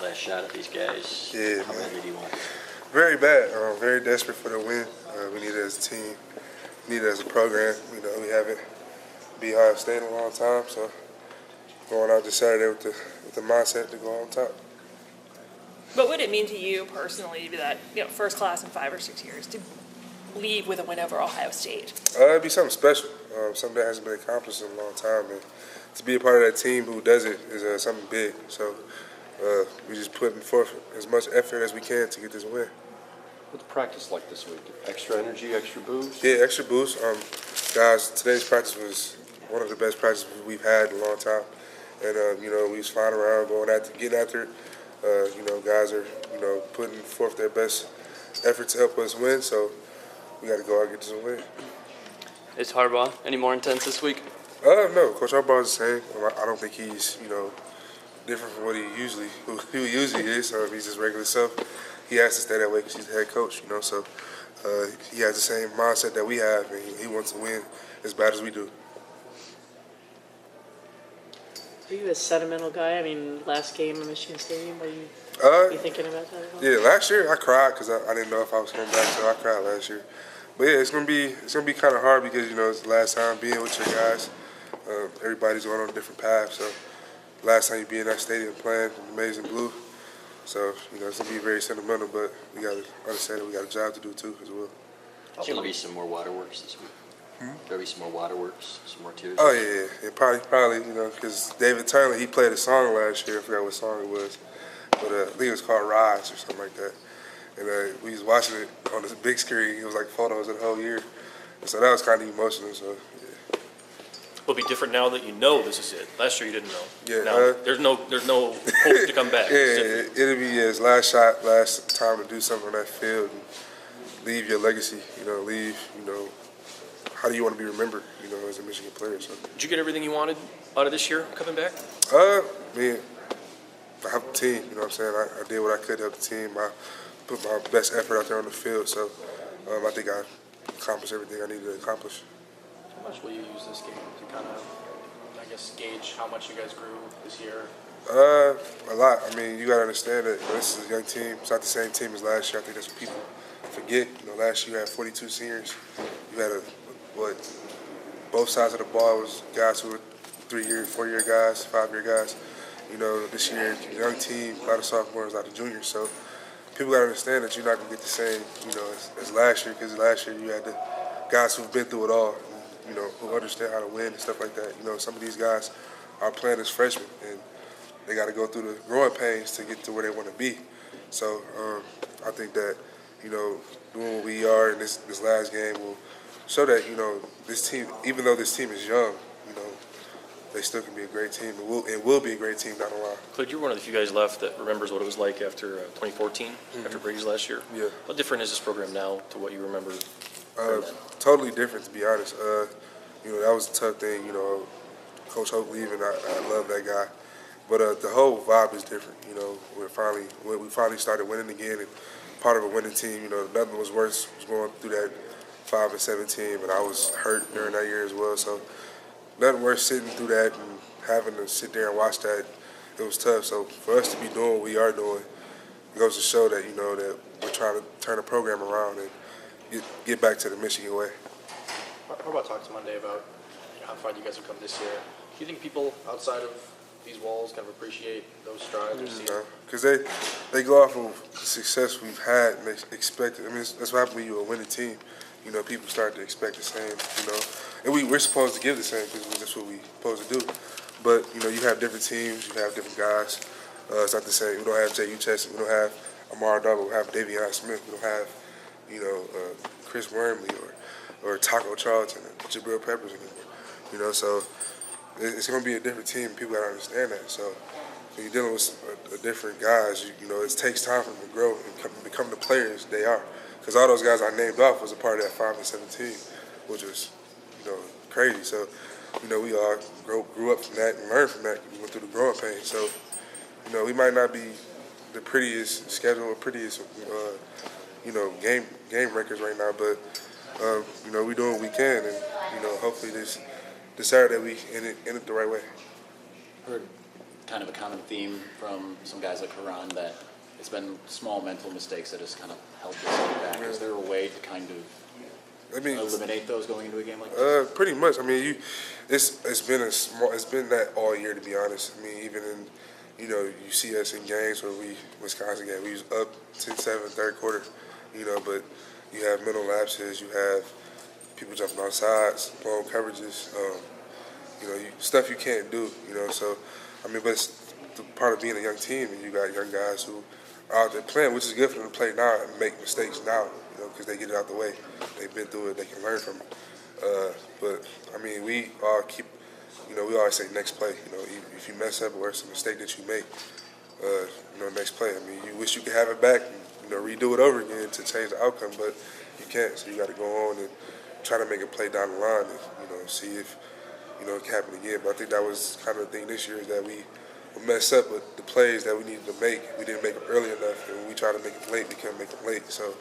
last shot at these guys. Yeah, How badly do you want? Very bad. Very desperate for the win. We need it as a team. We need it as a program. We haven't beat Ohio State in a long time, so going out this Saturday with the mindset to go on top. What would it mean to you personally to be that first class in 5 or 6 years to leave with a win over Ohio State? It'd be something special, something that hasn't been accomplished in a long time, and to be a part of that team who does it is something big. So we just putting forth as much effort as we can to get this win. What's practice like this week? Extra energy, extra boost? Yeah, extra boost. Guys, today's practice was one of the best practices we've had in a long time, and we was flying around, getting after it. Guys are putting forth their best effort to help us win. So we got to go out and get this win. Is Harbaugh any more intense this week? No, Coach Harbaugh is the same. I don't think he's different from what he usually is. He's his regular self. He has to stay that way because he's the head coach. So he has the same mindset that we have, and he wants to win as bad as we do. Are you a sentimental guy? I mean, last game in Michigan Stadium, were you thinking about that at all? Yeah, last year I cried because I didn't know if I was coming back, so I cried last year. But yeah, it's gonna be kind of hard because it's the last time being with your guys. Everybody's going on a different path, so last time you be in that stadium playing Amazing Blue. So it's gonna be very sentimental, but we gotta understand that we got a job to do too as well. There's going to be some more waterworks this week. There'll be some more waterworks, some more tears. Oh yeah, probably because David Turner, he played a song last year. I forgot what song it was, but I think it was called Rise or something like that. And we was watching it on this big screen. It was like photos of the whole year, so that was kind of emotional. So yeah. It'll be different now that you know this is it. Last year you didn't know. Yeah, now, there's no hope to come back. Yeah, it'll be his last shot, last time to do something on that field and leave your legacy. Leave. How do you want to be remembered? As a Michigan player. So. Did you get everything you wanted out of this year coming back? I helped the team. You know what I'm saying? I did what I could to help the team. I put my best effort out there on the field. So I think I accomplished everything I needed to accomplish. How much will you use this game to kind of, gauge how much you guys grew this year? A lot. You got to understand that this is a young team. It's not the same team as last year. I think that's what people forget. Last year you had 42 seniors. You had both sides of the ball was guys who were 3-year, 4-year guys, 5-year guys. This year, young team, a lot of sophomores, a lot of juniors. So people got to understand that you're not going to get the same, as last year, because last year you had the guys who've been through it all, and, who understand how to win and stuff like that. Some of these guys are playing as freshmen, and they got to go through the growing pains to get to where they want to be. So I think that, doing what we are in this last game will show that, this team, even though this team is young, they still can be a great team. It will be a great team down the line. Khalid, you're one of the few guys left that remembers what it was like after 2014, after Brady's last year. Yeah. How different is this program now to what you remember? Totally different, to be honest. That was a tough thing. Coach Hope leaving, I love that guy. But the whole vibe is different. We finally started winning again, and part of a winning team. Nothing was worse was going through that 5-7 team, and I was hurt during that year as well. So nothing worse sitting through that and having to sit there and watch that. It was tough. So for us to be doing what we are doing, it goes to show that that we're trying to turn the program around and get back to the Michigan way. How about talk to Monday about how far you guys have come this year? Do you think people outside of these walls kind of appreciate those strides? Because they go off of the success we've had and they expect it. That's what happens when you're a winning team. People start to expect the same, And we're supposed to give the same because that's what we're supposed to do. But, you have different teams, you have different guys. It's not the same. We don't have J.U. Chesson. We don't have Amar Darboh. We have Davion Smith. We don't have, Chris Wormley or Taco Charlton and Jabril Peppers anymore. So it's going to be a different team. People got to understand that. So when you're dealing with different guys, it takes time for them to grow and become the players they are. Because all those guys I named off was a part of that 5-7 team, which was, crazy. So, we all grew up from that and learned from that. We went through the growing pains. So, we might not be the prettiest schedule or prettiest, game records right now, but, we're doing what we can, and, hopefully this Saturday we end it the right way. Heard kind of a common theme from some guys like Haran that it's been small mental mistakes that has kind of held this team back. Is there a way to kind of eliminate those going into a game like this? Pretty much. I mean, it's been that all year, to be honest. I mean, even in, you see us in games where Wisconsin game, we was up 10-7 third quarter, but you have mental lapses, you have people jumping on sides, blown coverages, stuff you can't do, so, I mean, but it's the part of being a young team, and you got young guys who are out there playing, which is good for them to play now and make mistakes now, because they get it out the way. They've been through it, they can learn from it. But, I mean, we all keep, we always say next play, if you mess up or it's a mistake that you make, next play. I mean, you wish you could have it back and, redo it over again to change the outcome, but you can't, so you got to go on and try to make a play down the line and, see if, it can happen again. But I think that was kind of the thing this year is that we mess up with the plays that we needed to make. We didn't make them early enough, and when we tried to make them late, we couldn't make them late. So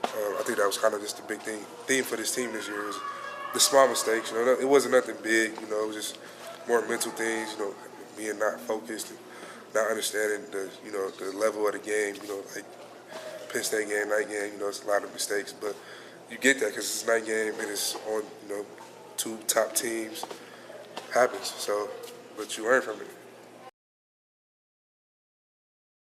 I think that was kind of just the big theme for this team this year is the small mistakes. It wasn't nothing big. It was just more mental things. Being not focused and not understanding the level of the game. Like Penn State game, night game. It's a lot of mistakes, but you get that because it's a night game and it's on two top teams. Happens. So, but you learn from it.